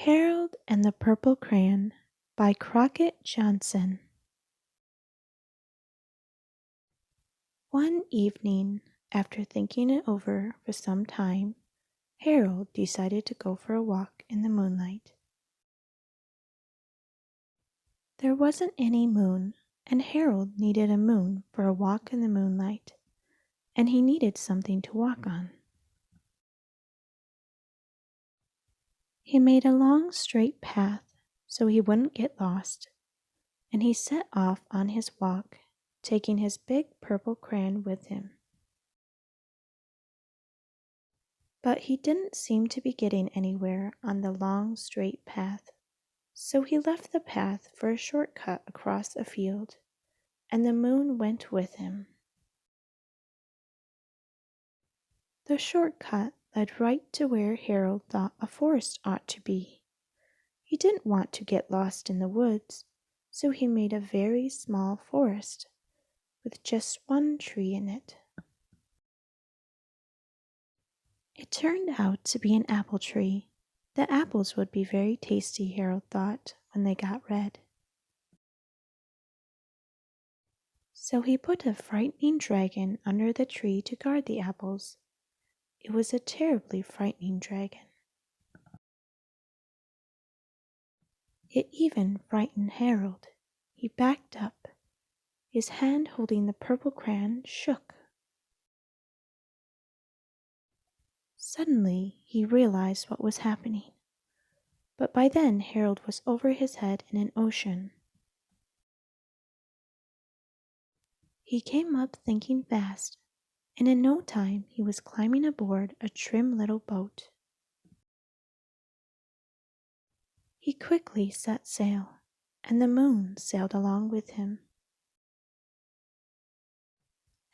Harold and the Purple Crayon by Crockett Johnson. One evening, after thinking it over for some time, Harold decided to go for a walk in the moonlight. There wasn't any moon, and Harold needed a moon for a walk in the moonlight, and he needed something to walk on. He made a long straight path so he wouldn't get lost, and he set off on his walk, taking his big purple crayon with him. But he didn't seem to be getting anywhere on the long straight path, so he left the path for a shortcut across a field, and the moon went with him. The shortcut led right to where Harold thought a forest ought to be. He didn't want to get lost in the woods, so he made a very small forest with just one tree in it. It turned out to be an apple tree. The apples would be very tasty, Harold thought, when they got red. So he put a frightening dragon under the tree to guard the apples. It was a terribly frightening dragon. It even frightened Harold. He backed up. His hand holding the purple crayon shook. Suddenly he realized what was happening. But by then Harold was over his head in an ocean. He came up thinking fast, and in no time he was climbing aboard a trim little boat. He quickly set sail, and the moon sailed along with him.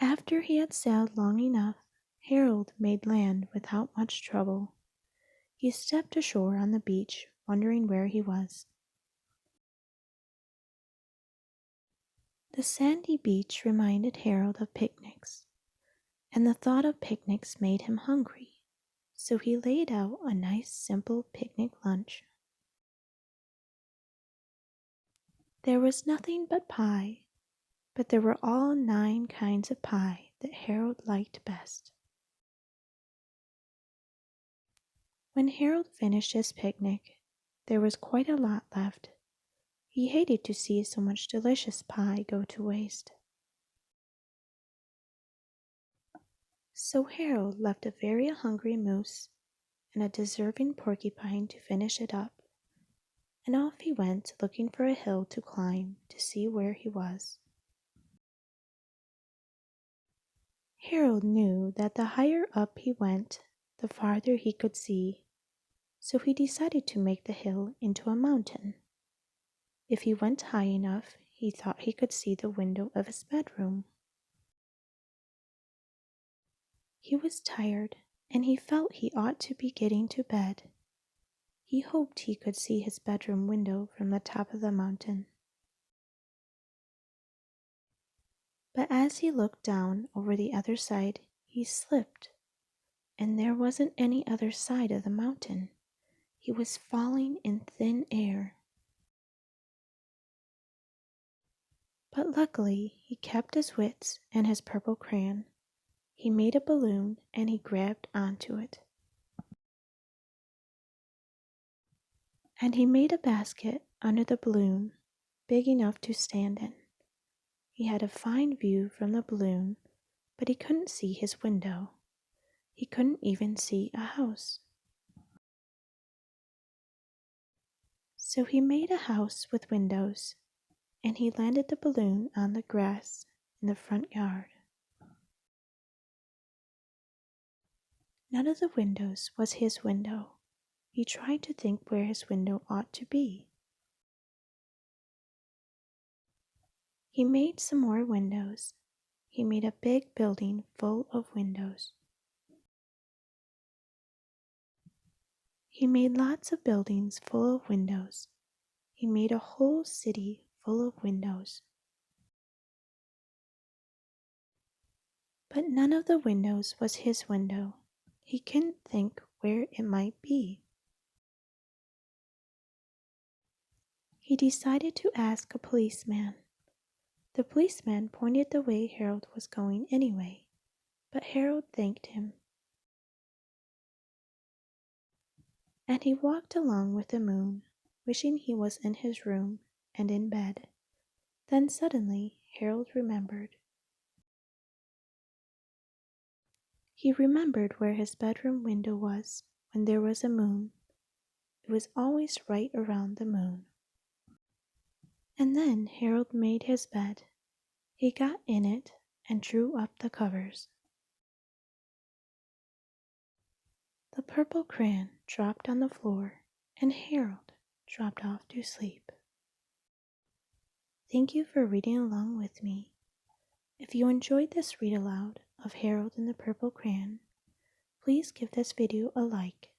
After he had sailed long enough, Harold made land without much trouble. He stepped ashore on the beach, wondering where he was. The sandy beach reminded Harold of picnics, and the thought of picnics made him hungry, so he laid out a nice simple picnic lunch. There was nothing but pie, but there were all 9 kinds of pie that Harold liked best. When Harold finished his picnic, there was quite a lot left. He hated to see so much delicious pie go to waste. So Harold left a very hungry moose and a deserving porcupine to finish it up, and off he went looking for a hill to climb to see where he was. Harold knew that the higher up he went, the farther he could see, so he decided to make the hill into a mountain. If he went high enough, he thought he could see the window of his bedroom. He was tired, and he felt he ought to be getting to bed. He hoped he could see his bedroom window from the top of the mountain. But as he looked down over the other side, he slipped, and there wasn't any other side of the mountain. He was falling in thin air. But luckily, he kept his wits and his purple crayon. He made a balloon and he grabbed onto it. And he made a basket under the balloon, big enough to stand in. He had a fine view from the balloon, but he couldn't see his window. He couldn't even see a house. So he made a house with windows, and he landed the balloon on the grass in the front yard. None of the windows was his window. He tried to think where his window ought to be. He made some more windows. He made a big building full of windows. He made lots of buildings full of windows. He made a whole city full of windows. But none of the windows was his window. He couldn't think where it might be. he decided to ask a policeman. The policeman pointed the way Harold was going anyway, but Harold thanked him, and he walked along with the moon, wishing he was in his room and in bed. Then suddenly Harold remembered. He remembered where his bedroom window was when there was a moon. It was always right around the moon. And then Harold made his bed. He got in it and drew up the covers. The purple crayon dropped on the floor, and Harold dropped off to sleep. Thank you for reading along with me. If you enjoyed this read aloud of Harold and the Purple Crayon, please give this video a like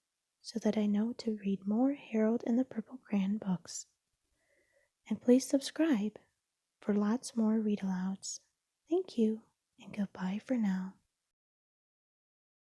so that I know to read more Harold and the Purple Crayon books. And please subscribe for lots more read alouds. Thank you, and goodbye for now.